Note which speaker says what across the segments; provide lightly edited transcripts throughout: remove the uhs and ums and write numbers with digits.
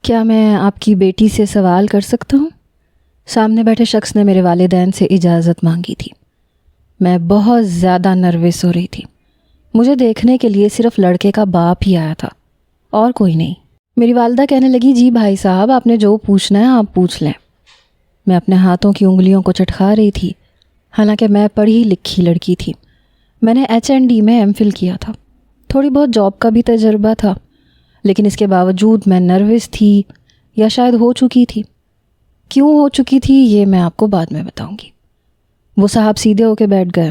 Speaker 1: کیا میں آپ کی بیٹی سے سوال کر سکتا ہوں؟ سامنے بیٹھے شخص نے میرے والدین سے اجازت مانگی تھی۔ میں بہت زیادہ نروس ہو رہی تھی۔ مجھے دیکھنے کے لیے صرف لڑکے کا باپ ہی آیا تھا اور کوئی نہیں۔ میری والدہ کہنے لگی، جی بھائی صاحب، آپ نے جو پوچھنا ہے آپ پوچھ لیں۔ میں اپنے ہاتھوں کی انگلیوں کو چٹکا رہی تھی، حالانکہ میں پڑھی لکھی لڑکی تھی۔ میں نے HND میں MPhil کیا تھا، تھوڑی بہت جاب کا بھی تجربہ تھا، لیکن اس کے باوجود میں نروس تھی، یا شاید ہو چکی تھی۔ کیوں ہو چکی تھی یہ میں آپ کو بعد میں بتاؤں گی۔ وہ صاحب سیدھے ہو کے بیٹھ گئے۔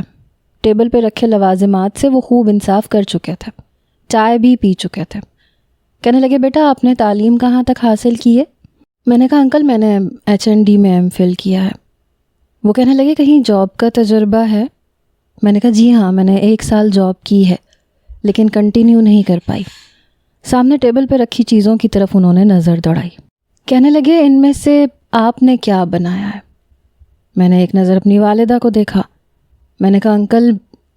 Speaker 1: ٹیبل پہ رکھے لوازمات سے وہ خوب انصاف کر چکے تھے، چائے بھی پی چکے تھے۔ کہنے لگے، بیٹا آپ نے تعلیم کہاں تک حاصل کی ہے؟ میں نے کہا، انکل میں نے HND میں MPhil کیا ہے۔ وہ کہنے لگے، کہیں جاب کا تجربہ ہے؟ میں نے کہا، جی ہاں، میں نے 1 سال جاب کی ہے، لیکن کنٹینیو نہیں کر پائی۔ سامنے ٹیبل پہ رکھی چیزوں کی طرف انہوں نے نظر دوڑائی۔ کہنے لگے، ان میں سے آپ نے کیا بنایا ہے؟ میں نے ایک نظر اپنی والدہ کو دیکھا۔ میں نے کہا، انکل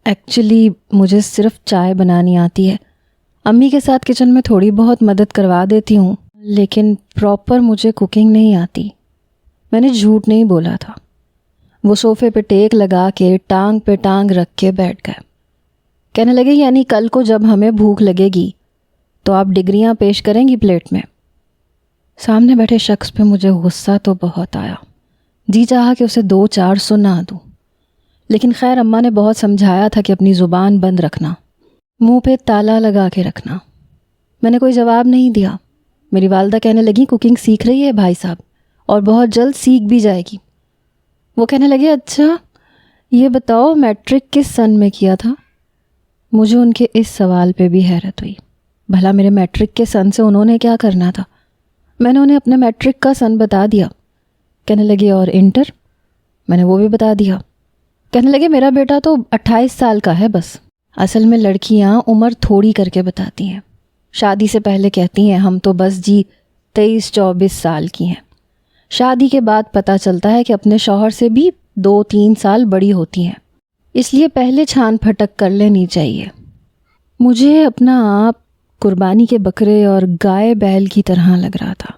Speaker 1: ایکچولی مجھے صرف چائے بنانی آتی ہے، امی کے ساتھ کچن میں تھوڑی بہت مدد کروا دیتی ہوں، لیکن پراپر مجھے کوکنگ نہیں آتی۔ میں نے جھوٹ نہیں بولا تھا۔ وہ صوفے پہ ٹیک لگا کے ٹانگ پہ ٹانگ رکھ کے بیٹھ گئے۔ کہنے لگے، یعنی کل کو جب ہمیں بھوک لگے گی تو آپ ڈگریاں پیش کریں گی پلیٹ میں؟ سامنے بیٹھے شخص پہ مجھے غصہ تو بہت آیا، جی چاہا کہ اسے 2-4 سنا دوں، لیکن خیر اماں نے بہت سمجھایا تھا کہ اپنی زبان بند رکھنا، منہ پہ تالا لگا کے رکھنا۔ میں نے کوئی جواب نہیں دیا۔ میری والدہ کہنے لگی، کوکنگ سیکھ رہی ہے بھائی صاحب، اور بہت جلد سیکھ بھی جائے گی۔ وہ کہنے لگے، اچھا یہ بتاؤ میٹرک کس سن میں کیا تھا؟ مجھے ان کے اس سوال پہ بھی حیرت ہوئی۔ بھلا میرے میٹرک کے سن سے انہوں نے کیا کرنا تھا؟ میں نے انہیں اپنے میٹرک کا سن بتا دیا۔ کہنے لگے، اور انٹر؟ میں نے وہ بھی بتا دیا۔ کہنے لگے، میرا بیٹا تو 28 سال کا ہے بس۔ اصل میں لڑکیاں عمر تھوڑی کر کے بتاتی ہیں، شادی سے پہلے کہتی ہیں ہم تو بس جی 23-24 سال کی ہیں۔ شادی کے بعد پتہ چلتا ہے کہ اپنے شوہر سے بھی 2-3 سال بڑی ہوتی ہیں، اس لیے پہلے چھان پھٹک کر لینی چاہیے۔ مجھے اپنا آپ قربانی کے بکرے اور گائے بیل کی طرح لگ رہا تھا،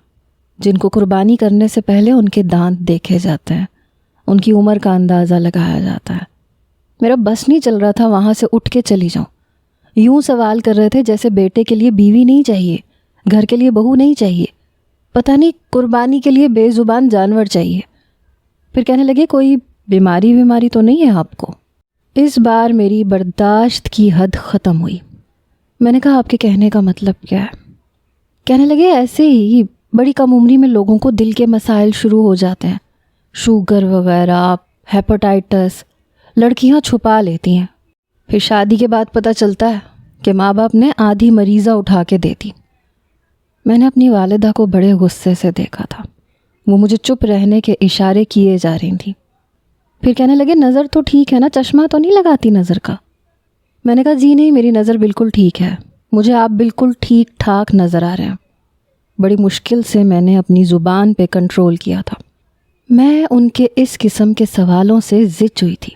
Speaker 1: جن کو قربانی کرنے سے پہلے ان کے دانت دیکھے جاتے ہیں، ان کی عمر کا اندازہ لگایا جاتا ہے۔ میرا بس نہیں چل رہا تھا وہاں سے اٹھ کے چلی جاؤں۔ یوں سوال کر رہے تھے جیسے بیٹے کے لیے بیوی نہیں چاہیے، گھر کے لیے بہو نہیں چاہیے، پتہ نہیں قربانی کے لیے بے زبان جانور چاہیے۔ پھر کہنے لگے، کوئی بیماری تو نہیں ہے آپ کو؟ اس بار میری برداشت کی حد ختم ہوئی۔ میں نے کہا، آپ کے کہنے کا مطلب کیا ہے؟ کہنے لگے، ایسے ہی بڑی کم عمری میں لوگوں کو دل کے مسائل شروع ہو جاتے ہیں، شوگر وغیرہ، ہیپاٹائٹس، لڑکیاں چھپا لیتی ہیں، پھر شادی کے بعد پتہ چلتا ہے کہ ماں باپ نے آدھی مریضہ اٹھا کے دے دی۔ میں نے اپنی والدہ کو بڑے غصے سے دیکھا تھا، وہ مجھے چپ رہنے کے اشارے کیے جا رہی تھیں۔ پھر کہنے لگے، نظر تو ٹھیک ہے نا، چشمہ تو نہیں لگاتی نظر کا؟ میں نے کہا، جی نہیں، میری نظر بالکل ٹھیک ہے، مجھے آپ بالکل ٹھیک ٹھاک نظر آ رہے ہیں۔ بڑی مشکل سے میں نے اپنی زبان پہ کنٹرول کیا تھا۔ میں ان کے اس قسم کے سوالوں سے زچ ہوئی تھی۔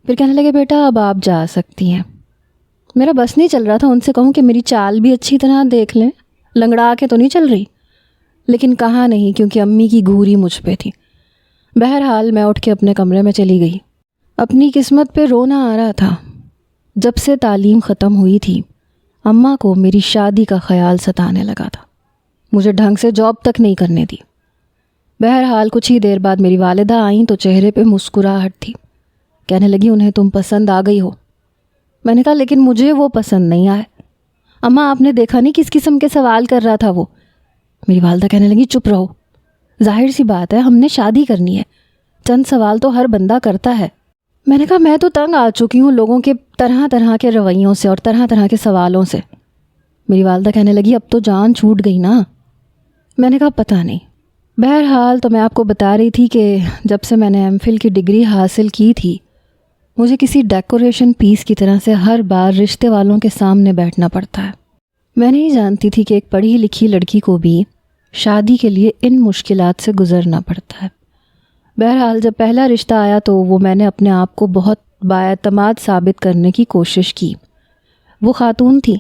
Speaker 1: پھر کہنے لگے، بیٹا اب آپ جا سکتی ہیں۔ میرا بس نہیں چل رہا تھا ان سے کہوں کہ میری چال بھی اچھی طرح دیکھ لیں، لنگڑا کے تو نہیں چل رہی، لیکن کہا نہیں کیونکہ امی کی گھوری مجھ پہ تھی۔ بہرحال میں اٹھ کے اپنے کمرے میں چلی گئی۔ اپنی قسمت پہ رونا آ رہا تھا۔ جب سے تعلیم ختم ہوئی تھی، اماں کو میری شادی کا خیال ستانے لگا تھا، مجھے ڈھنگ سے جاب تک نہیں کرنے دی۔ بہرحال کچھ ہی دیر بعد میری والدہ آئیں تو چہرے پہ مسکراہٹ تھی۔ کہنے لگی، انہیں تم پسند آ گئی ہو؟ میں نے کہا، لیکن مجھے وہ پسند نہیں آئے۔ اماں آپ نے دیکھا نہیں کس قسم کے سوال کر رہا تھا وہ؟ میری والدہ کہنے لگی، چپ رہو، ظاہر سی بات ہے ہم نے شادی کرنی ہے، چند سوال تو ہر بندہ کرتا ہے۔ میں نے کہا، میں تو تنگ آ چکی ہوں لوگوں کے طرح طرح کے رویوں سے اور طرح طرح کے سوالوں سے۔ میری والدہ کہنے لگی، اب تو جان چھوٹ گئی نا؟ میں نے کہا، پتہ نہیں۔ بہرحال تو میں آپ کو بتا رہی تھی کہ جب سے میں نے MPhil کی ڈگری حاصل کی تھی، مجھے کسی ڈیکوریشن پیس کی طرح سے ہر بار رشتے والوں کے سامنے بیٹھنا پڑتا ہے۔ میں نہیں جانتی تھی کہ ایک پڑھی لکھی لڑکی کو بھی شادی کے لیے ان مشکلات سے گزرنا پڑتا ہے۔ بہرحال جب پہلا رشتہ آیا تو وہ میں نے اپنے آپ کو بہت بااعتماد ثابت کرنے کی کوشش کی۔ وہ خاتون تھی،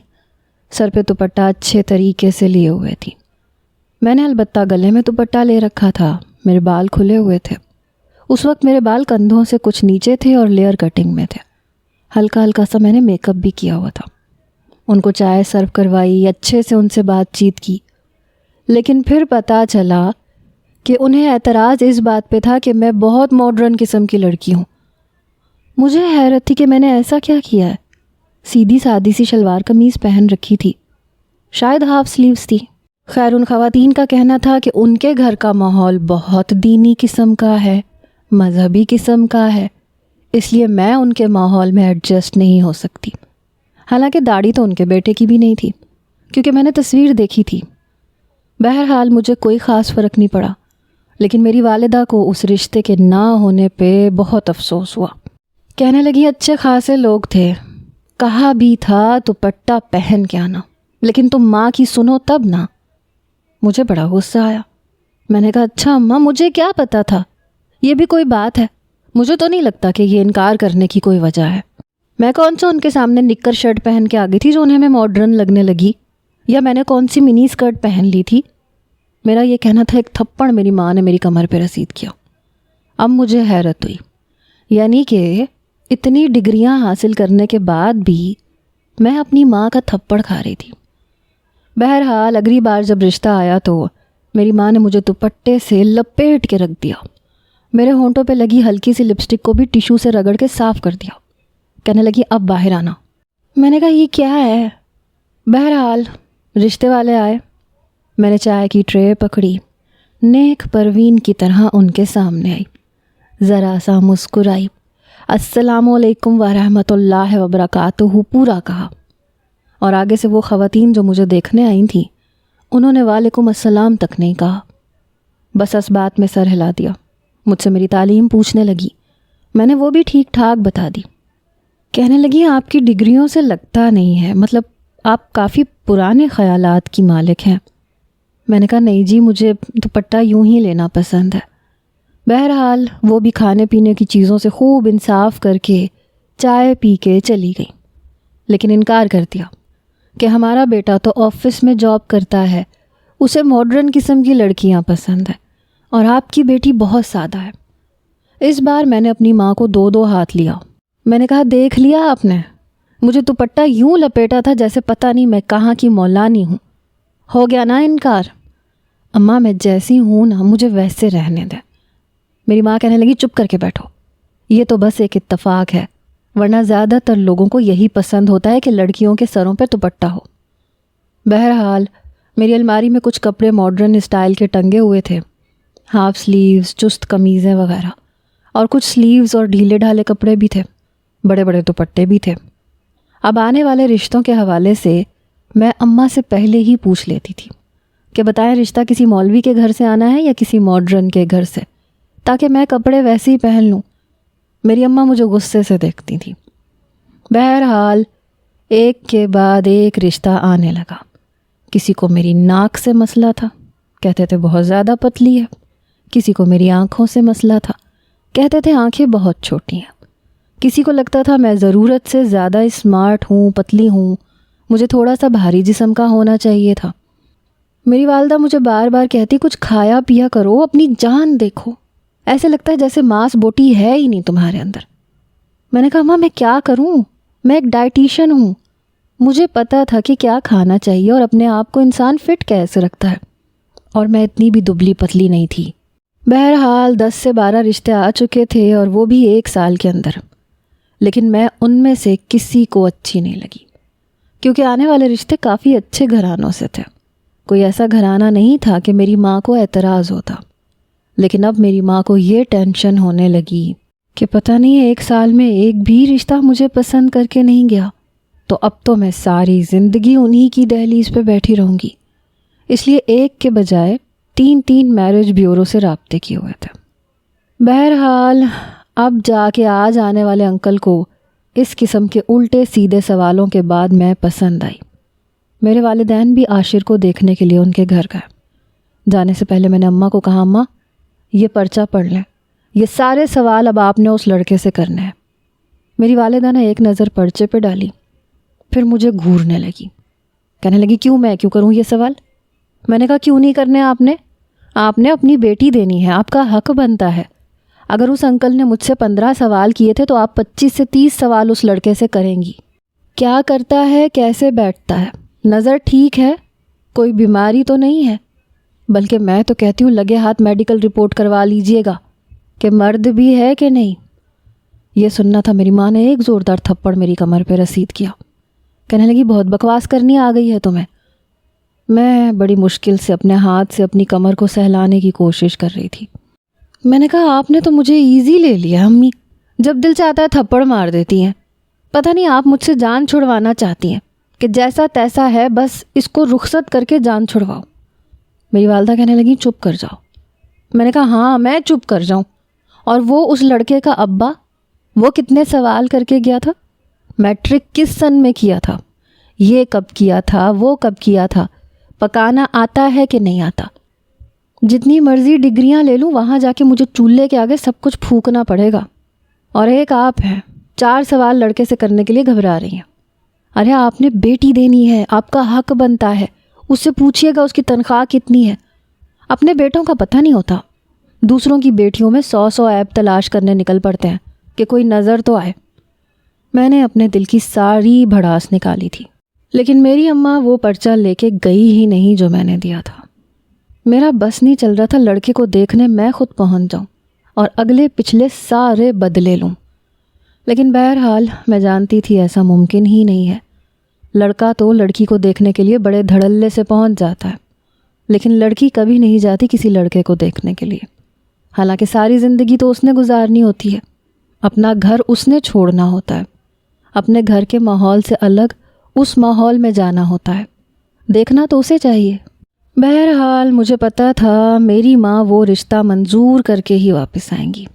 Speaker 1: سر پہ دوپٹہ اچھے طریقے سے لیے ہوئے تھی۔ میں نے البتہ گلے میں دوپٹہ لے رکھا تھا، میرے بال کھلے ہوئے تھے۔ اس وقت میرے بال کندھوں سے کچھ نیچے تھے اور لیئر کٹنگ میں تھے۔ ہلکا ہلکا سا میں نے میک اپ بھی کیا ہوا تھا۔ ان کو چائے سرو کروائی، اچھے سے ان سے بات چیت کی، لیکن پھر پتہ چلا کہ انہیں اعتراض اس بات پہ تھا کہ میں بہت ماڈرن قسم کی لڑکی ہوں۔ مجھے حیرت تھی کہ میں نے ایسا کیا کیا ہے۔ سیدھی سادی سی شلوار قمیض پہن رکھی تھی، شاید ہاف سلیوز تھی۔ خیر، ان خواتین کا کہنا تھا کہ ان کے گھر کا ماحول بہت دینی قسم کا ہے، مذہبی قسم کا ہے، اس لیے میں ان کے ماحول میں ایڈجسٹ نہیں ہو سکتی۔ حالانکہ داڑھی تو ان کے بیٹے کی بھی نہیں تھی، کیونکہ میں نے تصویر دیکھی تھی۔ بہرحال مجھے کوئی خاص فرق نہیں پڑا، لیکن میری والدہ کو اس رشتے کے نہ ہونے پہ بہت افسوس ہوا۔ کہنے لگی اچھے خاصے لوگ تھے، کہا بھی تھا دوپٹہ پہن کے آنا، لیکن تم ماں کی سنو تب نا۔ مجھے بڑا غصہ آیا۔ میں نے کہا اچھا اماں، مجھے کیا پتا تھا، یہ بھی کوئی بات ہے؟ مجھے تو نہیں لگتا کہ یہ انکار کرنے کی کوئی وجہ ہے۔ میں کون سا ان کے سامنے نکر شرٹ پہن کے آ گئی تھی جو انہیں میں ماڈرن لگنے لگی، یا میں نے کون سی منی اسکرٹ پہن لی تھی؟ میرا یہ کہنا تھا، ایک تھپڑ میری ماں نے میری کمر پہ رسید کیا۔ اب مجھے حیرت ہوئی، یعنی کہ اتنی ڈگریاں حاصل کرنے کے بعد بھی میں اپنی ماں کا تھپڑ کھا رہی تھی۔ بہرحال اگلی بار جب رشتہ آیا تو میری ماں نے مجھے دوپٹے سے لپیٹ کے رکھ دیا، میرے ہونٹوں پہ لگی ہلکی سی لپسٹک کو بھی ٹیشو سے رگڑ کے صاف کر دیا۔ کہنے لگی اب باہر آنا۔ میں نے کہا یہ کیا ہے؟ بہرحال رشتے والے آئے، میں نے چائے کی ٹرے پکڑی، نیک پروین کی طرح ان کے سامنے آئی، ذرا سا مسکرائی، السلام علیکم ورحمۃ اللہ وبرکاتہ پورا کہا، اور آگے سے وہ خواتین جو مجھے دیکھنے آئی تھیں انہوں نے وعلیکم السلام تک نہیں کہا، بس اس بات میں سر ہلا دیا۔ مجھ سے میری تعلیم پوچھنے لگی، میں نے وہ بھی ٹھیک ٹھاک بتا دی۔ کہنے لگی آپ کی ڈگریوں سے لگتا نہیں ہے، مطلب آپ کافی پرانے خیالات کی مالک ہیں۔ میں نے کہا نہیں جی، مجھے دوپٹہ یوں ہی لینا پسند ہے۔ بہرحال وہ بھی کھانے پینے کی چیزوں سے خوب انصاف کر کے چائے پی کے چلی گئی، لیکن انکار کر دیا کہ ہمارا بیٹا تو آفس میں جاب کرتا ہے، اسے ماڈرن قسم کی لڑکیاں پسند ہیں، اور آپ کی بیٹی بہت سادہ ہے۔ اس بار میں نے اپنی ماں کو دو ہاتھ لیا۔ میں نے کہا دیکھ لیا آپ نے، مجھے دوپٹہ یوں لپیٹا تھا جیسے پتہ نہیں میں کہاں کی مولانی ہوں، ہو گیا نا انکار؟ اماں میں جیسی ہوں نا، مجھے ویسے رہنے دیں۔ میری ماں کہنے لگی چپ کر کے بیٹھو، یہ تو بس ایک اتفاق ہے، ورنہ زیادہ تر لوگوں کو یہی پسند ہوتا ہے کہ لڑکیوں کے سروں پہ دوپٹہ ہو۔ بہرحال میری الماری میں کچھ کپڑے ماڈرن اسٹائل کے ٹنگے ہوئے تھے، ہاف سلیوز، چست قمیضیں وغیرہ، اور کچھ سلیوز اور ڈھیلے ڈھالے کپڑے بھی تھے، بڑے بڑے دوپٹے بھی تھے۔ اب آنے والے رشتوں کے حوالے سے میں اماں سے پہلے ہی پوچھ لیتی تھی کہ بتائیں رشتہ کسی مولوی کے گھر سے آنا ہے یا کسی ماڈرن کے گھر سے، تاکہ میں کپڑے ویسے ہی پہن لوں۔ میری اماں مجھے غصے سے دیکھتی تھیں۔ بہرحال ایک کے بعد ایک رشتہ آنے لگا۔ کسی کو میری ناک سے مسئلہ تھا، کہتے تھے بہت زیادہ پتلی ہے۔ کسی کو میری آنکھوں سے مسئلہ تھا، کہتے تھے آنکھیں بہت چھوٹی ہیں۔ کسی کو لگتا تھا میں ضرورت سے زیادہ اسمارٹ ہوں، پتلی ہوں، مجھے تھوڑا سا بھاری جسم کا ہونا چاہیے تھا۔ میری والدہ مجھے بار بار کہتی کچھ کھایا پیا کرو، اپنی جان دیکھو، ایسے لگتا ہے جیسے ماس بوٹی ہے ہی نہیں تمہارے اندر۔ میں نے کہا ماں میں کیا کروں، میں ایک ڈائٹیشین ہوں، مجھے پتہ تھا کہ کیا کھانا چاہیے اور اپنے آپ کو انسان فٹ کیسے رکھتا ہے، اور میں اتنی بھی دبلی پتلی نہیں تھی۔ بہرحال 10 سے 12 رشتے آ چکے تھے، اور وہ بھی 1 سال کے اندر، لیکن میں ان میں سے کسی کو اچھی نہیں لگی، کیونکہ آنے والے رشتے کافی اچھے گھرانوں سے تھے۔ کوئی ایسا گھرانہ نہیں تھا کہ میری ماں کو اعتراض ہوتا، لیکن اب میری ماں کو یہ ٹینشن ہونے لگی کہ پتہ نہیں 1 سال میں ایک بھی رشتہ مجھے پسند کر کے نہیں گیا، تو اب تو میں ساری زندگی انہی کی دہلیز پہ بیٹھی رہوں گی۔ اس لیے ایک کے بجائے 3 میرج بیورو سے رابطے کیے ہوئے تھے۔ بہرحال اب جا کے آج آنے والے انکل کو اس قسم کے الٹے سیدھے سوالوں کے بعد میں پسند آئی۔ میرے والدین بھی عاشر کو دیکھنے کے لیے ان کے گھر گئے۔ جانے سے پہلے میں نے اماں کو کہا اماں یہ پرچہ پڑھ لیں، یہ سارے سوال اب آپ نے اس لڑکے سے کرنے ہیں۔ میری والدہ نے ایک نظر پرچے پہ ڈالی، پھر مجھے گھورنے لگی، کہنے لگی میں کیوں کروں یہ سوال؟ میں نے کہا کیوں نہیں کرنے آپ نے اپنی بیٹی دینی ہے، آپ کا حق بنتا ہے۔ اگر اس انکل نے مجھ سے 15 سوال کیے تھے تو آپ 25 سے 30 سوال اس لڑکے سے کریں گی۔ کیا کرتا ہے، کیسے بیٹھتا ہے، نظر ٹھیک ہے، کوئی بیماری تو نہیں ہے؟ بلکہ میں تو کہتی ہوں لگے ہاتھ میڈیکل رپورٹ کروا لیجئے گا کہ مرد بھی ہے کہ نہیں۔ یہ سننا تھا میری ماں نے ایک زوردار تھپڑ میری کمر پہ رسید کیا۔ کہنے لگی بہت بکواس کرنی آ گئی ہے تمہیں۔ میں بڑی مشکل سے اپنے ہاتھ سے اپنی کمر کو سہلانے کی کوشش کر رہی تھی۔ میں نے کہا آپ نے تو مجھے ایزی لے لیا امی، جب دل چاہتا ہے تھپڑ مار دیتی ہیں۔ پتہ نہیں آپ مجھ سے جان چھڑوانا چاہتی ہیں کہ جیسا تیسا ہے بس اس کو رخصت کر کے جان چھڑواؤ۔ میری والدہ کہنے لگی چپ کر جاؤ۔ میں نے کہا ہاں میں چپ کر جاؤں، اور وہ اس لڑکے کا ابا، وہ کتنے سوال کر کے گیا تھا، میٹرک کس سن میں کیا تھا، یہ کب کیا تھا، وہ کب کیا تھا، پکانا آتا ہے کہ نہیں آتا۔ جتنی مرضی ڈگریاں لے لوں وہاں جا کے مجھے چولہے کے آگے سب کچھ پھونکنا پڑے گا، اور ایک آپ ہیں 4 سوال لڑکے سے کرنے کے لیے گھبرا رہی ہیں۔ ارے آپ نے بیٹی دینی ہے، آپ کا حق بنتا ہے، اس سے پوچھئے گا اس کی تنخواہ کتنی ہے۔ اپنے بیٹوں کا پتہ نہیں ہوتا، دوسروں کی بیٹیوں میں 100 عیب تلاش کرنے نکل پڑتے ہیں کہ کوئی نظر تو آئے۔ میں نے اپنے دل کی ساری بھڑاس نکالی تھی، لیکن میری اماں وہ پرچہ لے کے گئی ہی نہیں جو میں نے دیا تھا۔ میرا بس نہیں چل رہا تھا لڑکے کو دیکھنے میں خود پہنچ جاؤں اور اگلے پچھلے سارے بدلے لوں، لیکن بہرحال میں جانتی تھی ایسا ممکن ہی نہیں ہے۔ لڑکا تو لڑکی کو دیکھنے کے لیے بڑے دھڑلے سے پہنچ جاتا ہے، لیکن لڑکی کبھی نہیں جاتی کسی لڑکے کو دیکھنے کے لیے، حالانکہ ساری زندگی تو اس نے گزارنی ہوتی ہے، اپنا گھر اس نے چھوڑنا ہوتا ہے، اپنے گھر کے ماحول سے الگ اس ماحول میں جانا ہوتا ہے، دیکھنا تو اسے چاہیے۔ بہرحال مجھے پتہ تھا میری ماں وہ رشتہ منظور کر کے ہی واپس آئیں گی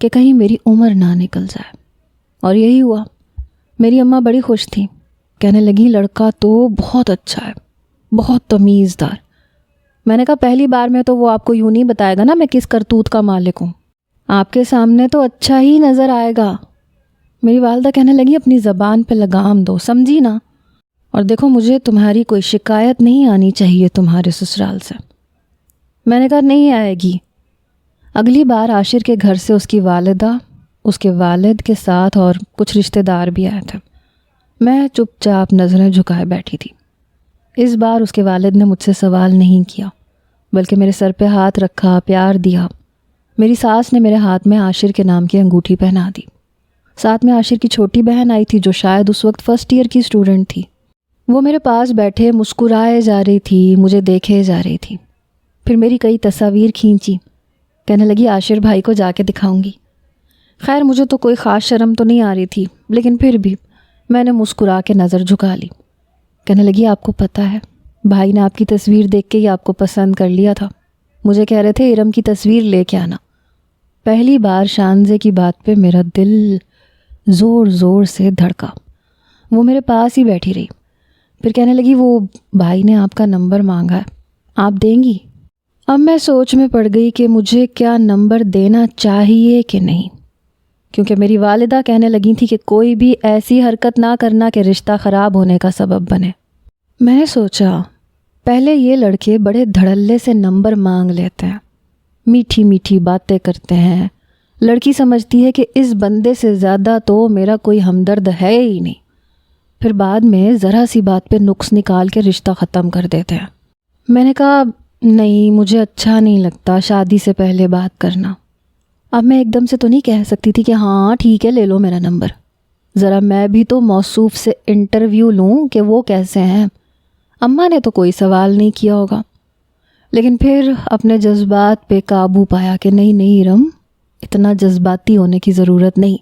Speaker 1: کہ کہیں میری عمر نہ نکل جائے، اور یہی ہوا۔ میری اماں بڑی خوش تھیں، کہنے لگی لڑکا تو بہت اچھا ہے، بہت تمیزدار۔ میں نے کہا پہلی بار میں تو وہ آپ کو یوں نہیں بتائے گا نا میں کس کرتوت کا مالک ہوں، آپ کے سامنے تو اچھا ہی نظر آئے گا۔ میری والدہ کہنے لگی اپنی زبان پہ لگام دو، سمجھی نا، اور دیکھو مجھے تمہاری کوئی شکایت نہیں آنی چاہیے تمہارے سسرال سے۔ میں نے کہا نہیں آئے گی۔ اگلی بار عاشر کے گھر سے اس کی والدہ، اس کے والد کے ساتھ اور کچھ رشتہ دار بھی آئے تھے۔ میں چپ چاپ نظریں جھکائے بیٹھی تھی۔ اس بار اس کے والد نے مجھ سے سوال نہیں کیا، بلکہ میرے سر پہ ہاتھ رکھا، پیار دیا۔ میری ساس نے میرے ہاتھ میں عاشر کے نام کی انگوٹھی پہنا دی۔ ساتھ میں عاشر کی چھوٹی بہن آئی تھی جو شاید اس وقت فرسٹ ایئر کی اسٹوڈنٹ تھی۔ وہ میرے پاس بیٹھے مسکرائے جا رہی تھی، مجھے دیکھے جا رہی تھی۔ پھر میری کئی تصاویر کھینچی، کہنے لگی عاشر بھائی کو جا کے دکھاؤں گی۔ خیر مجھے تو کوئی خاص شرم تو نہیں آ رہی تھی، لیکن پھر بھی میں نے مسکرا کے نظر جھکا لی۔ کہنے لگی آپ کو پتہ ہے بھائی نے آپ کی تصویر دیکھ کے ہی آپ کو پسند کر لیا تھا، مجھے کہہ رہے تھے ارم کی تصویر لے کے آنا۔ پہلی بار شانزے کی بات پہ میرا دل زور زور سے دھڑکا۔ وہ میرے پاس ہی بیٹھی رہی، پھر کہنے لگی وہ بھائی نے آپ کا نمبر مانگا ہے، آپ دیں گی؟ اب میں سوچ میں پڑ گئی کہ مجھے کیا نمبر دینا چاہیے کہ نہیں، کیونکہ میری والدہ کہنے لگی تھی کہ کوئی بھی ایسی حرکت نہ کرنا کہ رشتہ خراب ہونے کا سبب بنے۔ میں نے سوچا پہلے یہ لڑکے بڑے دھڑلے سے نمبر مانگ لیتے ہیں، میٹھی میٹھی باتیں کرتے ہیں، لڑکی سمجھتی ہے کہ اس بندے سے زیادہ تو میرا کوئی ہمدرد ہے ہی نہیں، پھر بعد میں ذرا سی بات پہ نقص نکال کے رشتہ ختم کر دیتے ہیں۔ میں نے کہا نہیں مجھے اچھا نہیں لگتا شادی سے پہلے بات کرنا۔ اب میں ایک دم سے تو نہیں کہہ سکتی تھی کہ ہاں ٹھیک ہے لے لو میرا نمبر، ذرا میں بھی تو موصوف سے انٹرویو لوں کہ وہ کیسے ہیں۔ اماں نے تو کوئی سوال نہیں کیا ہوگا، لیکن پھر اپنے جذبات پہ قابو پایا کہ نہیں ارم، اتنا جذباتی ہونے کی ضرورت نہیں،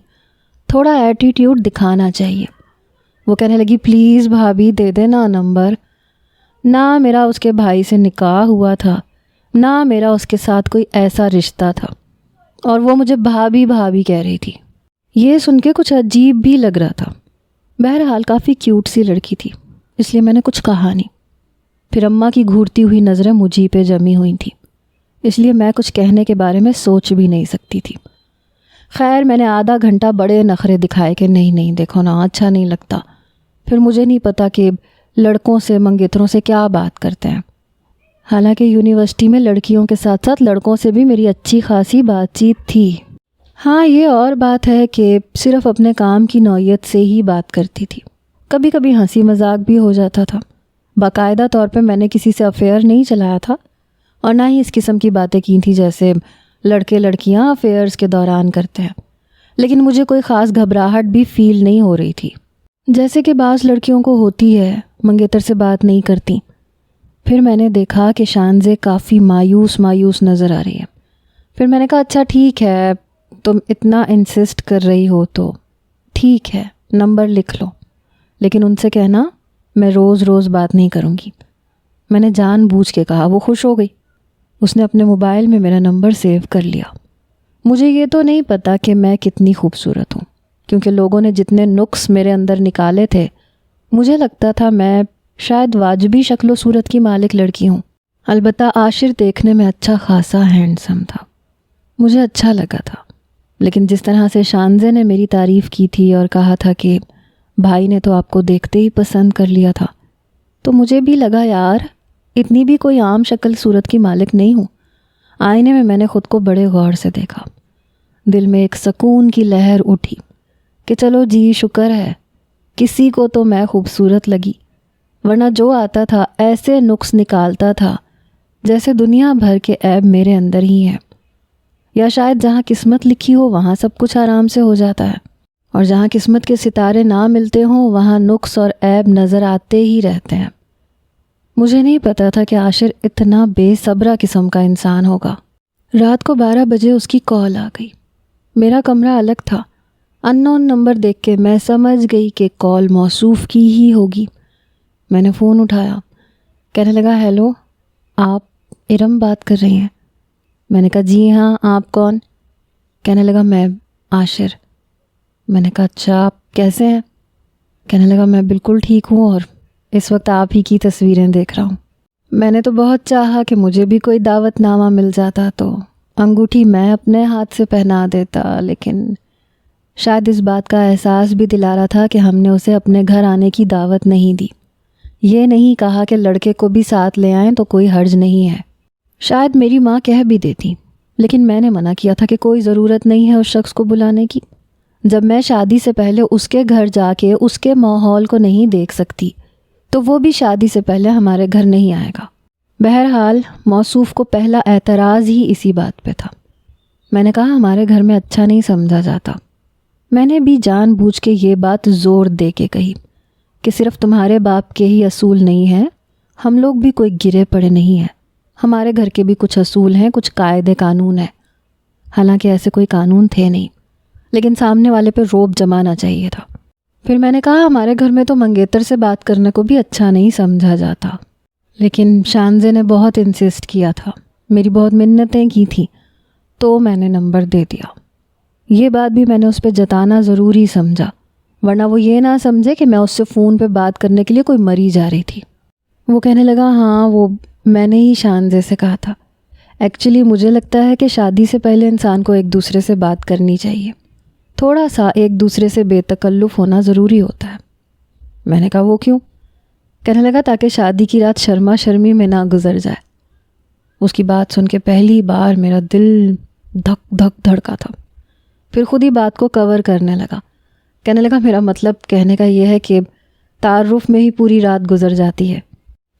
Speaker 1: تھوڑا ایٹیٹیوڈ دکھانا چاہیے۔ وہ کہنے لگی پلیز بھابھی دے دینا نمبر، نہ میرا اس کے بھائی سے نکاح ہوا تھا، نہ میرا اس کے ساتھ کوئی ایسا رشتہ تھا، اور وہ مجھے بھابھی بھابھی کہہ رہی تھی۔ یہ سن کے کچھ عجیب بھی لگ رہا تھا۔ بہرحال کافی کیوٹ سی لڑکی تھی، اس لیے میں نے کچھ کہا نہیں۔ پھر اماں کی گھورتی ہوئی نظریں مجھی پہ جمی ہوئی تھیں، اس لیے میں کچھ کہنے کے بارے میں سوچ بھی نہیں سکتی تھی۔ خیر میں نے آدھا گھنٹہ بڑے نخرے دکھائے کہ نہیں دیکھو نا اچھا نہیں لگتا، پھر مجھے نہیں پتا کہ لڑکوں سے منگیتروں سے کیا بات کرتے ہیں۔ حالانکہ یونیورسٹی میں لڑکیوں کے ساتھ ساتھ لڑکوں سے بھی میری اچھی خاصی بات چیت تھی۔ ہاں، یہ اور بات ہے کہ صرف اپنے کام کی نوعیت سے ہی بات کرتی تھی۔ کبھی کبھی ہنسی مذاق بھی ہو جاتا تھا۔ باقاعدہ طور پہ میں نے کسی سے افیئر نہیں چلایا تھا اور نہ ہی اس قسم کی باتیں کی تھیں جیسے لڑکے لڑکیاں افیئرز کے دوران کرتے ہیں، لیکن مجھے کوئی خاص گھبراہٹ بھی فیل نہیں ہو رہی تھی، جیسے کہ بعض لڑکیوں کو ہوتی ہے، منگیتر سے بات نہیں کرتی۔ پھر میں نے دیکھا کہ شانزے کافی مایوس نظر آ رہی ہے۔ پھر میں نے کہا اچھا ٹھیک ہے، تم اتنا انسسٹ کر رہی ہو تو ٹھیک ہے، نمبر لکھ لو، لیکن ان سے کہنا میں روز روز بات نہیں کروں گی۔ میں نے جان بوجھ کے کہا۔ وہ خوش ہو گئی، اس نے اپنے موبائل میں میرا نمبر سیو کر لیا۔ مجھے یہ تو نہیں پتا کہ میں کتنی خوبصورت ہوں، کیونکہ لوگوں نے جتنے نقص میرے اندر نکالے تھے مجھے لگتا تھا میں شاید واجبی شکل و صورت کی مالک لڑکی ہوں۔ البتہ عاشر دیکھنے میں اچھا خاصا ہینڈسم تھا، مجھے اچھا لگا تھا، لیکن جس طرح سے شانزے نے میری تعریف کی تھی اور کہا تھا کہ بھائی نے تو آپ کو دیکھتے ہی پسند کر لیا تھا، تو مجھے بھی لگا یار اتنی بھی کوئی عام شکل صورت کی مالک نہیں ہوں۔ آئینے میں نے خود کو بڑے غور سے دیکھا۔ دل میں ایک سکون کی لہر اٹھی کہ چلو جی شکر ہے کسی کو تو میں خوبصورت لگی، ورنہ جو آتا تھا ایسے نقص نکالتا تھا جیسے دنیا بھر کے عیب میرے اندر ہی ہیں۔ یا شاید جہاں قسمت لکھی ہو وہاں سب کچھ آرام سے ہو جاتا ہے، اور جہاں قسمت کے ستارے نہ ملتے ہوں وہاں نقص اور عیب نظر آتے ہی رہتے ہیں۔ مجھے نہیں پتا تھا کہ عاشر اتنا بے صبرا قسم کا انسان ہوگا۔ رات کو 12 بجے اس کی کال آ گئی۔ میرا کمرہ الگ تھا۔ ان نون نمبر دیکھ کے میں سمجھ گئی کہ کال موصوف کی ہی ہوگی۔ میں نے فون اٹھایا، کہنے لگا ہیلو، آپ ارم بات کر رہی ہیں؟ میں نے کہا جی ہاں، آپ کون؟ کہنے لگا میں عاشر۔ میں نے کہا اچھا، آپ کیسے ہیں؟ کہنے لگا میں بالکل ٹھیک ہوں اور اس وقت آپ ہی کی تصویریں دیکھ رہا ہوں۔ میں نے تو بہت چاہا کہ مجھے بھی کوئی دعوت نامہ مل جاتا تو انگوٹھی میں اپنے ہاتھ سے پہنا دیتا، لیکن شاید اس بات کا احساس بھی دلا رہا تھا کہ ہم نے اسے اپنے گھر آنے کی دعوت نہیں دی۔ یہ نہیں کہا کہ لڑکے کو بھی ساتھ لے آئیں تو کوئی حرج نہیں ہے۔ شاید میری ماں کہہ بھی دیتی، لیکن میں نے منع کیا تھا کہ کوئی ضرورت نہیں ہے اس شخص کو بلانے کی۔ جب میں شادی سے پہلے اس کے گھر جا کے اس کے ماحول کو نہیں دیکھ سکتی تو وہ بھی شادی سے پہلے ہمارے گھر نہیں آئے گا۔ بہرحال موصوف کو پہلا اعتراض ہی اسی بات پہ تھا۔ میں نے کہا ہمارے گھر میں اچھا نہیں سمجھا جاتا۔ میں نے بھی جان بوجھ کے یہ بات زور دے کے کہی کہ صرف تمہارے باپ کے ہی اصول نہیں ہیں، ہم لوگ بھی کوئی گرے پڑے نہیں ہیں، ہمارے گھر کے بھی کچھ اصول ہیں، کچھ قاعدے قانون ہیں۔ حالانکہ ایسے کوئی قانون تھے نہیں، لیکن سامنے والے پہ روب جمانا چاہیے تھا۔ پھر میں نے کہا ہمارے گھر میں تو منگیتر سے بات کرنے کو بھی اچھا نہیں سمجھا جاتا، لیکن شانزے نے بہت انسسٹ کیا تھا، میری بہت منتیں کی تھیں، تو میں نے نمبر دے دیا۔ یہ بات بھی میں نے اس پہ جتانا ضروری سمجھا، ورنہ وہ یہ نہ سمجھے کہ میں اس سے فون پہ بات کرنے کے لیے کوئی مری جا رہی تھی۔ وہ کہنے لگا ہاں وہ میں نے ہی شانزے سے کہا تھا، ایکچولی مجھے لگتا ہے کہ شادی سے پہلے انسان کو ایک دوسرے سے بات کرنی چاہیے، تھوڑا سا ایک دوسرے سے بے تکلف ہونا ضروری ہوتا ہے۔ میں نے کہا وہ کیوں؟ کہنے لگا تاکہ شادی کی رات شرما شرمی میں نہ گزر جائے۔ اس کی بات سن کے پہلی بار میرا دل دھک دھک دھڑکا تھا، پھر خود ہی بات کو کور کرنے لگا۔ کہنے لگا میرا مطلب کہنے کا یہ ہے کہ تعارف میں ہی پوری رات گزر جاتی ہے،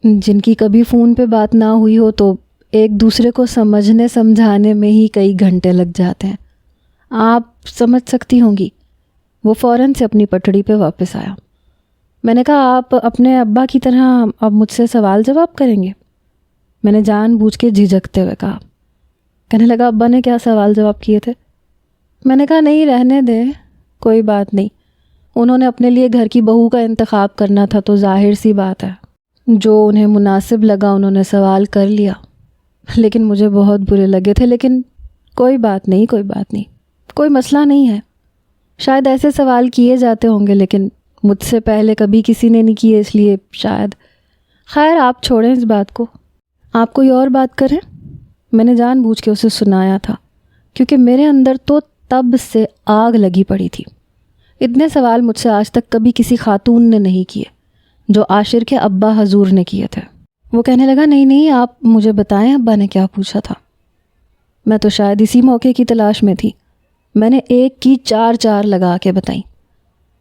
Speaker 1: جن کی کبھی فون پہ بات نہ ہوئی ہو تو ایک دوسرے کو سمجھنے سمجھانے میں ہی کئی گھنٹے لگ جاتے ہیں، آپ سمجھ سکتی ہوں گی۔ وہ فوراً سے اپنی پٹڑی پہ واپس آیا۔ میں نے کہا آپ اپنے ابا کی طرح اب مجھ سے سوال جواب کریں گے؟ میں نے جان بوجھ کے جھجکتے ہوئے کہا۔ کہنے لگا ابا نے کیا سوال جواب کیے تھے؟ میں نے کہا نہیں رہنے دیں، کوئی بات نہیں، انہوں نے اپنے لیے گھر کی بہو کا انتخاب کرنا تھا تو ظاہر سی بات ہے، جو انہیں مناسب لگا انہوں نے سوال کر لیا، لیکن مجھے بہت برے لگے تھے، لیکن کوئی بات نہیں، کوئی مسئلہ نہیں ہے۔ شاید ایسے سوال کیے جاتے ہوں گے لیکن مجھ سے پہلے کبھی کسی نے نہیں کیے، اس لیے شاید۔ خیر آپ چھوڑیں اس بات کو، آپ کوئی اور بات کریں۔ میں نے جان بوجھ کے اسے سنایا تھا کیونکہ میرے اندر تو تب سے آگ لگی پڑی تھی۔ اتنے سوال مجھ سے آج تک کبھی کسی خاتون نے نہیں کیے جو عاشر کے ابا حضور نے کیے تھے۔ وہ کہنے لگا نہیں نہیں آپ مجھے بتائیں ابا نے کیا پوچھا تھا۔ میں تو شاید اسی موقع کی تلاش میں تھی، میں نے ایک کی چار چار لگا کے بتائیں۔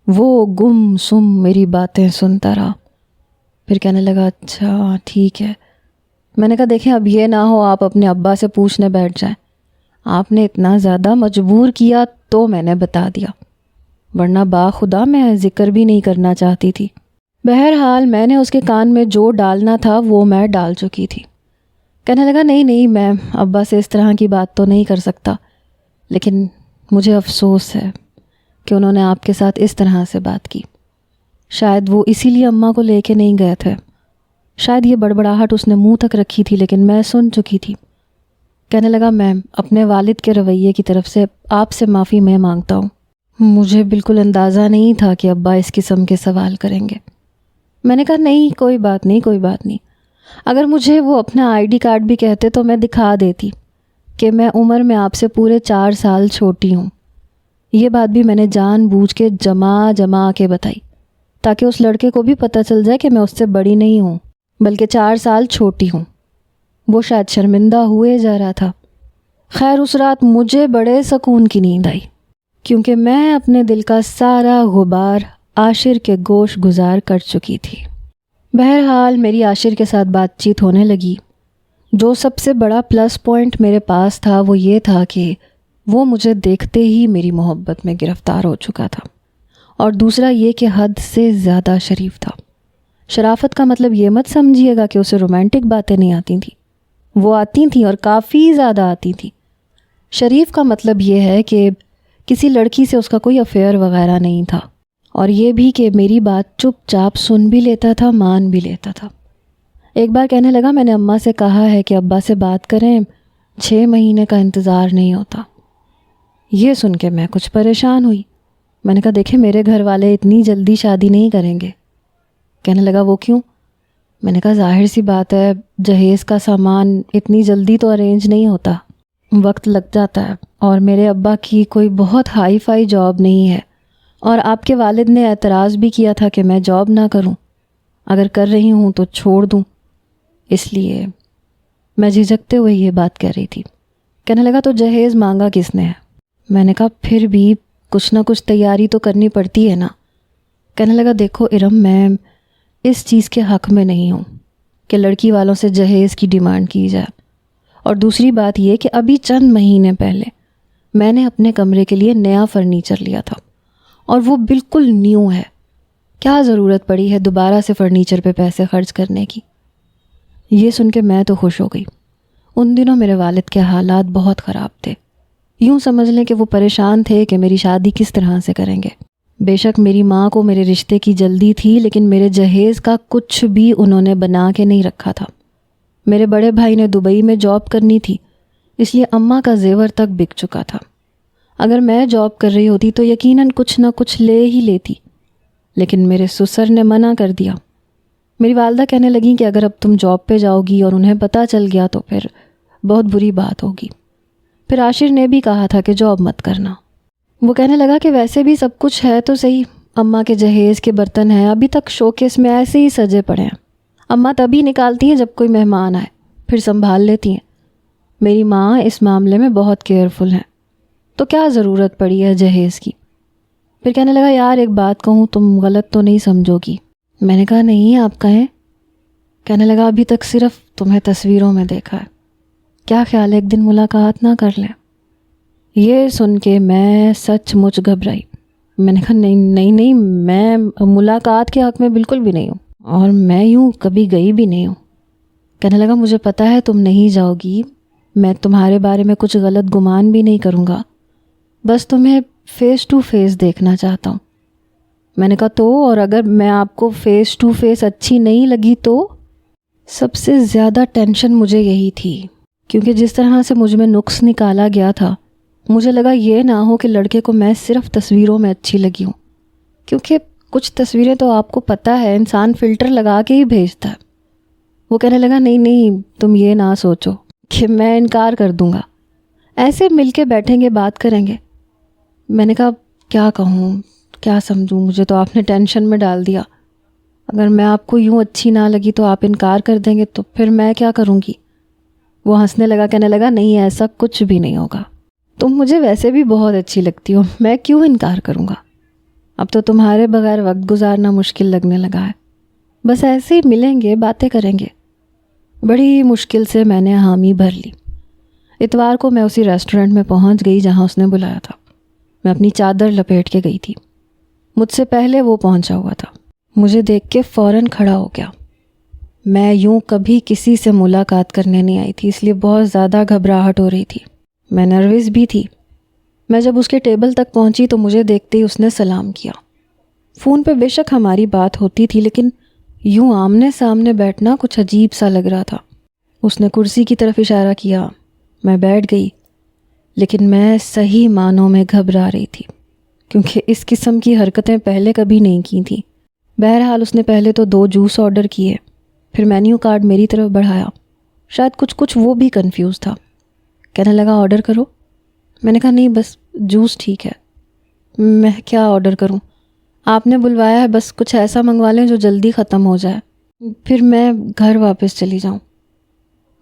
Speaker 1: وہ گم سم میری باتیں سنتا رہا، پھر کہنے لگا اچھا ٹھیک ہے۔ میں نے کہا دیکھیں اب یہ نہ ہو آپ اپنے ابا سے پوچھنے بیٹھ جائیں، آپ نے اتنا زیادہ مجبور کیا تو میں نے بتا دیا، ورنہ باخدا میں ذکر بھی نہیں کرنا چاہتی تھی۔ بہرحال میں نے اس کے کان میں جو ڈالنا تھا وہ میں ڈال چکی تھی۔ کہنے لگا نہیں نہیں میں ابا سے اس طرح کی بات تو نہیں کر سکتا، لیکن مجھے افسوس ہے کہ انہوں نے آپ کے ساتھ اس طرح سے بات کی۔ شاید وہ اسی لیے اماں کو لے کے نہیں گئے تھے، شاید یہ بڑبڑاہٹ اس نے منہ تک رکھی تھی لیکن میں سن چکی تھی۔ کہنے لگا میں اپنے والد کے رویے کی طرف سے آپ سے معافی میں مانگتا ہوں، مجھے بالکل اندازہ نہیں تھا کہ ابا اس قسم کے سوال کریں گے۔ میں نے کہا نہیں کوئی بات نہیں کوئی بات نہیں، اگر مجھے وہ اپنا آئی ڈی کارڈ بھی کہتے تو میں دکھا دیتی کہ میں عمر میں آپ سے پورے 4 سال چھوٹی ہوں۔ یہ بات بھی میں نے جان بوجھ کے جمع کے بتائی تاکہ اس لڑکے کو بھی پتہ چل جائے کہ میں اس سے بڑی نہیں ہوں بلکہ 4 سال چھوٹی ہوں۔ وہ شاید شرمندہ ہوئے جا رہا تھا۔ خیر اس رات مجھے بڑے سکون کی نیند آئی کیونکہ میں اپنے دل کا سارا غبار عاشر کے گوش گزار کر چکی تھی۔ بہرحال میری عاشر کے ساتھ بات چیت ہونے لگی۔ جو سب سے بڑا پلس پوائنٹ میرے پاس تھا وہ یہ تھا کہ وہ مجھے دیکھتے ہی میری محبت میں گرفتار ہو چکا تھا، اور دوسرا یہ کہ حد سے زیادہ شریف تھا۔ شرافت کا مطلب یہ مت سمجھیے گا کہ اسے رومانٹک باتیں نہیں آتی تھیں، وہ آتی تھیں اور کافی زیادہ آتی تھیں۔ شریف کا مطلب یہ ہے کہ کسی لڑکی سے اس کا کوئی افیئر وغیرہ نہیں تھا، اور یہ بھی کہ میری بات چپ چاپ سن بھی لیتا تھا مان بھی لیتا تھا۔ ایک بار کہنے لگا میں نے اماں سے کہا ہے کہ ابا سے بات کریں، 6 مہینے کا انتظار نہیں ہوتا۔ یہ سن کے میں کچھ پریشان ہوئی۔ میں نے کہا دیکھیں میرے گھر والے اتنی جلدی شادی نہیں کریں گے۔ کہنے لگا وہ کیوں؟ میں نے کہا ظاہر سی بات ہے جہیز کا سامان اتنی جلدی تو ارینج نہیں ہوتا، وقت لگ جاتا ہے، اور میرے ابا کی کوئی بہت ہائی فائی جاب نہیں ہے، اور آپ کے والد نے اعتراض بھی کیا تھا کہ میں جاب نہ کروں، اگر کر رہی ہوں تو چھوڑ دوں، اس لیے میں جھجکتے ہوئے یہ بات کہہ رہی تھی۔ کہنے لگا تو جہیز مانگا کس نے ہے؟ میں نے کہا پھر بھی کچھ نہ کچھ تیاری تو کرنی پڑتی ہے نا۔ کہنے لگا دیکھو ارم میں اس چیز کے حق میں نہیں ہوں کہ لڑکی والوں سے جہیز کی ڈیمانڈ کی جائے، اور دوسری بات یہ کہ ابھی چند مہینے پہلے میں نے اپنے کمرے کے لیے نیا فرنیچر لیا تھا اور وہ بالکل نیو ہے، کیا ضرورت پڑی ہے دوبارہ سے فرنیچر پہ پیسے خرچ کرنے کی۔ یہ سن کے میں تو خوش ہو گئی۔ ان دنوں میرے والد کے حالات بہت خراب تھے، یوں سمجھ لیں کہ وہ پریشان تھے کہ میری شادی کس طرح سے کریں گے۔ بے شک میری ماں کو میرے رشتے کی جلدی تھی، لیکن میرے جہیز کا کچھ بھی انہوں نے بنا کے نہیں رکھا تھا۔ میرے بڑے بھائی نے دبئی میں جاب کرنی تھی، اس لیے اماں کا زیور تک بک چکا تھا۔ اگر میں جاب کر رہی ہوتی تو یقیناً کچھ نہ کچھ لے ہی لیتی، لیکن میرے سسر نے منع کر دیا۔ میری والدہ کہنے لگیں کہ اگر اب تم جاب پہ جاؤ گی اور انہیں پتہ چل گیا تو پھر بہت بری بات ہوگی۔ پھر عاشر نے بھی کہا تھا کہ جاب مت کرنا۔ وہ کہنے لگا کہ ویسے بھی سب کچھ ہے تو صحیح، اماں کے جہیز کے برتن ہیں ابھی تک شوکیس میں ایسے ہی سجے پڑے ہیں، اماں تبھی نکالتی ہیں جب کوئی مہمان آئے، پھر سنبھال لیتی ہیں۔ میری ماں اس معاملے میں بہت کیئرفل ہیں، تو کیا ضرورت پڑی ہے جہیز کی۔ پھر کہنے لگا یار ایک بات کہوں، تم غلط تو نہیں سمجھو گی؟ میں نے کہا نہیں آپ کہیں۔ کہنے لگا ابھی تک صرف تمہیں تصویروں میں دیکھا ہے، کیا خیال ہے ایک دن ملاقات نہ کر لیں؟ یہ سن کے میں سچ مچ گھبرائی۔ میں نے کہا نہیں میں ملاقات کے حق میں بالکل بھی نہیں ہوں، اور میں یوں کبھی گئی بھی نہیں ہوں۔ کہنے لگا مجھے پتہ ہے تم نہیں جاؤ گی، میں تمہارے بارے میں کچھ غلط گمان بھی نہیں کروں گا، بس تمہیں فیس ٹو فیس دیکھنا چاہتا ہوں۔ میں نے کہا تو اور اگر میں آپ کو فیس ٹو فیس اچھی نہیں لگی تو؟ سب سے زیادہ ٹینشن مجھے یہی تھی، کیونکہ جس طرح سے مجھ میں نقص نکالا گیا تھا مجھے لگا یہ نہ ہو کہ لڑکے کو میں صرف تصویروں میں اچھی لگی ہوں، کیونکہ کچھ تصویریں تو آپ کو پتہ ہے انسان فلٹر لگا کے ہی بھیجتا ہے۔ وہ کہنے لگا نہیں تم یہ نہ سوچو کہ میں انکار کر دوں گا، ایسے مل کے بیٹھیں گے بات کریں گے۔ میں نے کہا کیا کہوں کیا سمجھوں، مجھے تو آپ نے ٹینشن میں ڈال دیا۔ اگر میں آپ کو یوں اچھی نہ لگی تو آپ انکار کر دیں گے تو پھر میں کیا کروں گی؟ وہ ہنسنے لگا، کہنے لگا نہیں ایسا کچھ بھی نہیں ہوگا، تم مجھے ویسے بھی بہت اچھی لگتی ہو، میں کیوں انکار کروں گا؟ اب تو تمہارے بغیر وقت گزارنا مشکل لگنے لگا ہے، بس ایسے ہی ملیں گے، باتیں کریں گے۔ بڑی مشکل سے میں نے حامی بھر لی۔ اتوار کو میں اسی ریسٹورنٹ میں پہنچ گئی جہاں اس نے بلایا تھا۔ میں اپنی چادر لپیٹ کے گئی تھی، مجھ سے پہلے وہ پہنچا ہوا تھا۔ مجھے دیکھ کے فوراً کھڑا ہو گیا۔ میں یوں کبھی کسی سے ملاقات کرنے نہیں آئی تھی، اس لیے بہت زیادہ گھبراہٹ ہو رہی تھی، میں نروس بھی تھی۔ میں جب اس کے ٹیبل تک پہنچی تو مجھے دیکھتے ہی اس نے سلام کیا۔ فون پہ بے شک ہماری بات ہوتی تھی، لیکن یوں آمنے سامنے بیٹھنا کچھ عجیب سا لگ رہا تھا۔ اس نے کرسی کی طرف اشارہ کیا، میں بیٹھ گئی، لیکن میں صحیح معنوں میں گھبرا رہی تھی، کیونکہ اس قسم کی حرکتیں پہلے کبھی نہیں کی تھیں۔ بہرحال اس نے پہلے تو 2 جوس آرڈر کیے، پھر مینیو کارڈ میری طرف بڑھایا۔ شاید کچھ وہ بھی کنفیوز تھا۔ کہنے لگا آرڈر کرو؟ میں نے کہا نہیں بس جوس ٹھیک ہے۔ میں کیا آرڈر کروں؟ آپ نے بلوایا ہے، بس کچھ ایسا منگوا لیں جو جلدی ختم ہو جائے، پھر میں گھر واپس چلی جاؤں۔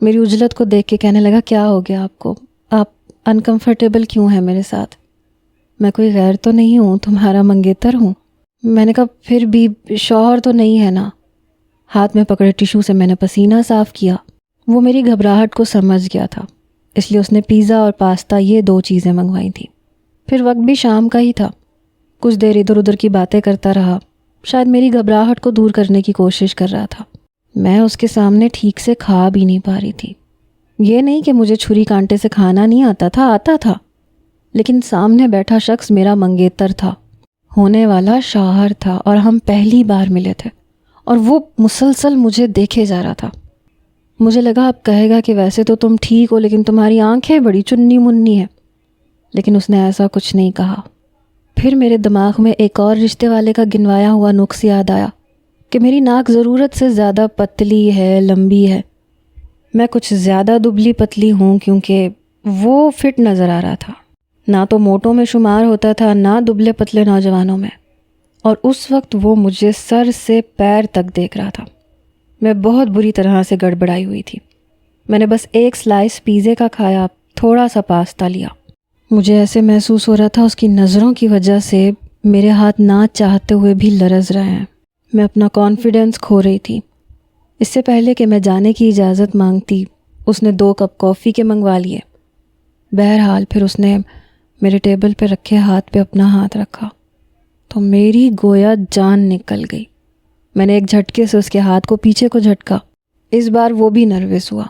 Speaker 1: میری عجلت کو دیکھ کے کہنے لگا کیا ہو گیا آپ کو؟ آپ انکمفرٹیبل کیوں ہیں میرے ساتھ؟ میں کوئی غیر تو نہیں ہوں، تمہارا منگیتر ہوں۔ میں نے کہا پھر بھی شوہر تو نہیں ہے نا۔ ہاتھ میں پکڑے ٹیشو سے میں نے پسینہ صاف کیا۔ وہ میری گھبراہٹ کو سمجھ گیا تھا، اس لیے اس نے پیزا اور پاستا یہ 2 چیزیں منگوائی تھیں۔ پھر وقت بھی شام کا ہی تھا۔ کچھ دیر ادھر ادھر کی باتیں کرتا رہا، شاید میری گھبراہٹ کو دور کرنے کی کوشش کر رہا تھا۔ میں اس کے سامنے ٹھیک سے کھا بھی نہیں پا رہی تھی۔ یہ نہیں کہ مجھے چھری کانٹے سے کھانا نہیں آتا تھا، لیکن سامنے بیٹھا شخص میرا منگیتر تھا، ہونے والا شوہر تھا، اور ہم پہلی بار ملے تھے، اور وہ مسلسل مجھے دیکھے جا رہا تھا۔ مجھے لگا اب کہے گا کہ ویسے تو تم ٹھیک ہو لیکن تمہاری آنکھیں بڑی چنی منی ہیں، لیکن اس نے ایسا کچھ نہیں کہا۔ پھر میرے دماغ میں ایک اور رشتے والے کا گنوایا ہوا نقص یاد آیا کہ میری ناک ضرورت سے زیادہ پتلی ہے، لمبی ہے۔ میں کچھ زیادہ دبلی پتلی ہوں، کیونکہ وہ فٹ نظر آ رہا تھا، نہ تو موٹوں میں شمار ہوتا تھا نہ دبلے پتلے نوجوانوں میں، اور اس وقت وہ مجھے سر سے پیر تک دیکھ رہا تھا۔ میں بہت بری طرح سے گڑبڑائی ہوئی تھی۔ میں نے بس 1 سلائس پیزے کا کھایا، تھوڑا سا پاستا لیا۔ مجھے ایسے محسوس ہو رہا تھا اس کی نظروں کی وجہ سے میرے ہاتھ نہ چاہتے ہوئے بھی لرز رہے ہیں۔ میں اپنا کانفیڈنس کھو رہی تھی۔ اس سے پہلے کہ میں جانے کی اجازت مانگتی، اس نے 2 کپ کافی کے منگوا لیے۔ بہرحال پھر اس نے میرے ٹیبل پہ رکھے ہاتھ پہ اپنا ہاتھ رکھا تو میری گویا جان نکل گئی۔ میں نے ایک جھٹکے سے اس کے ہاتھ کو پیچھے کو جھٹکا۔ اس بار وہ بھی نروس ہوا۔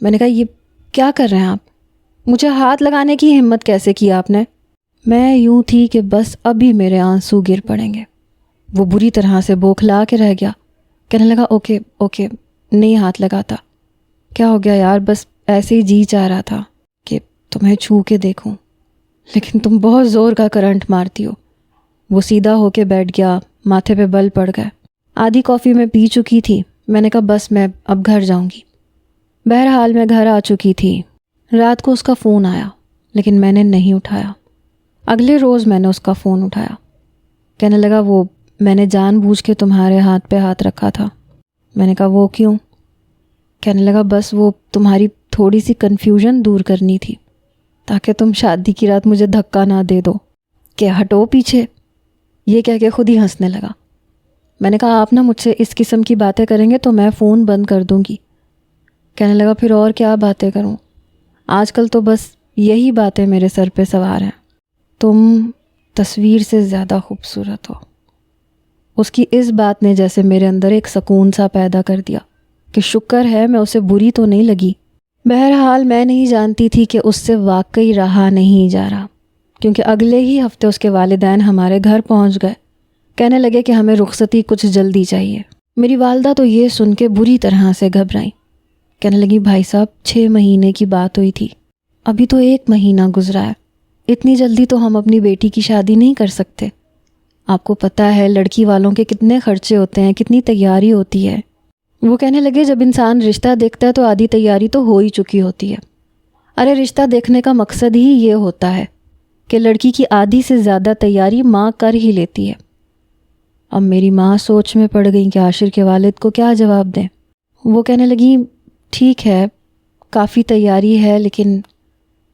Speaker 1: میں نے کہا یہ کیا کر رہے ہیں آپ؟ مجھے ہاتھ لگانے کی ہمت کیسے کی آپ نے؟ میں یوں تھی کہ بس ابھی میرے آنسو گر پڑیں گے۔ وہ بری طرح سے بوکھلا کے رہ گیا، کہنے لگا اوکے نہیں ہاتھ لگاتا۔ کیا ہو گیا یار؟ بس ایسے ہی جی چاہ رہا تھا کہ تمہیں چھو کے دیکھوں، لیکن تم بہت زور کا کرنٹ مارتی ہو۔ وہ سیدھا ہو کے بیٹھ گیا، ماتھے پہ بل پڑ گئے۔ آدھی کافی میں پی چکی تھی۔ میں نے کہا بس میں اب گھر جاؤں گی۔ بہرحال میں گھر آ چکی تھی۔ رات کو اس کا فون آیا، لیکن میں نے نہیں اٹھایا۔ اگلے روز میں نے اس کا فون اٹھایا۔ کہنے لگا وہ میں نے جان بوجھ کے تمہارے ہاتھ پہ ہاتھ رکھا تھا۔ میں نے کہا وہ کیوں؟ کہنے لگا بس وہ تمہاری تھوڑی سی کنفیوژن دور کرنی تھی، تاکہ تم شادی کی رات مجھے دھکا نہ دے دو کہ ہٹو پیچھے۔ یہ کہہ کے خود ہی ہنسنے لگا۔ میں نے کہا آپ نہ مجھ سے اس قسم کی باتیں کریں گے تو میں فون بند کر دوں گی۔ کہنے لگا پھر اور کیا باتیں کروں؟ آج کل تو بس یہی باتیں میرے سر پہ سوار ہیں۔ تم تصویر سے زیادہ خوبصورت ہو۔ اس کی اس بات نے جیسے میرے اندر ایک سکون سا پیدا کر دیا کہ شکر ہے میں اسے بری تو نہیں لگی۔ بہرحال میں نہیں جانتی تھی کہ اس سے واقعی رہا نہیں جا رہا، کیونکہ اگلے ہی ہفتے اس کے والدین ہمارے گھر پہنچ گئے۔ کہنے لگے کہ ہمیں رخصتی کچھ جلدی چاہیے۔ میری والدہ تو یہ سن کے بری طرح سے گھبرائیں۔ کہنے لگی بھائی صاحب 6 مہینے کی بات ہوئی تھی، ابھی تو 1 مہینہ گزرا ہے، اتنی جلدی تو ہم اپنی بیٹی کی شادی نہیں کر سکتے۔ آپ کو پتہ ہے لڑکی والوں کے کتنے خرچے ہوتے ہیں، کتنی تیاری ہوتی ہے۔ وہ کہنے لگے جب انسان رشتہ دیکھتا ہے تو آدھی تیاری تو ہو ہی چکی ہوتی ہے۔ ارے رشتہ دیکھنے کا مقصد ہی یہ ہوتا ہے کہ لڑکی کی آدھی سے زیادہ تیاری ماں کر ہی لیتی ہے۔ اب میری ماں سوچ میں پڑ گئی کہ عاشر کے والد کو کیا جواب دیں۔ وہ کہنے لگی ٹھیک ہے، کافی تیاری ہے، لیکن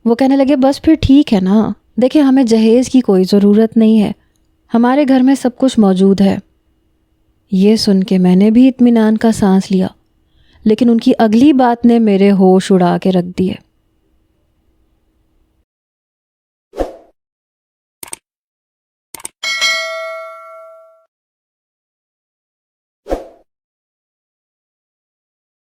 Speaker 1: وہ کہنے لگے بس پھر ٹھیک ہے نا، دیکھیں ہمیں جہیز کی کوئی ضرورت نہیں ہے، ہمارے گھر میں سب کچھ موجود ہے۔ یہ سن کے میں نے بھی اطمینان کا سانس لیا، لیکن ان کی اگلی بات نے میرے ہوش اڑا کے رکھ دیے۔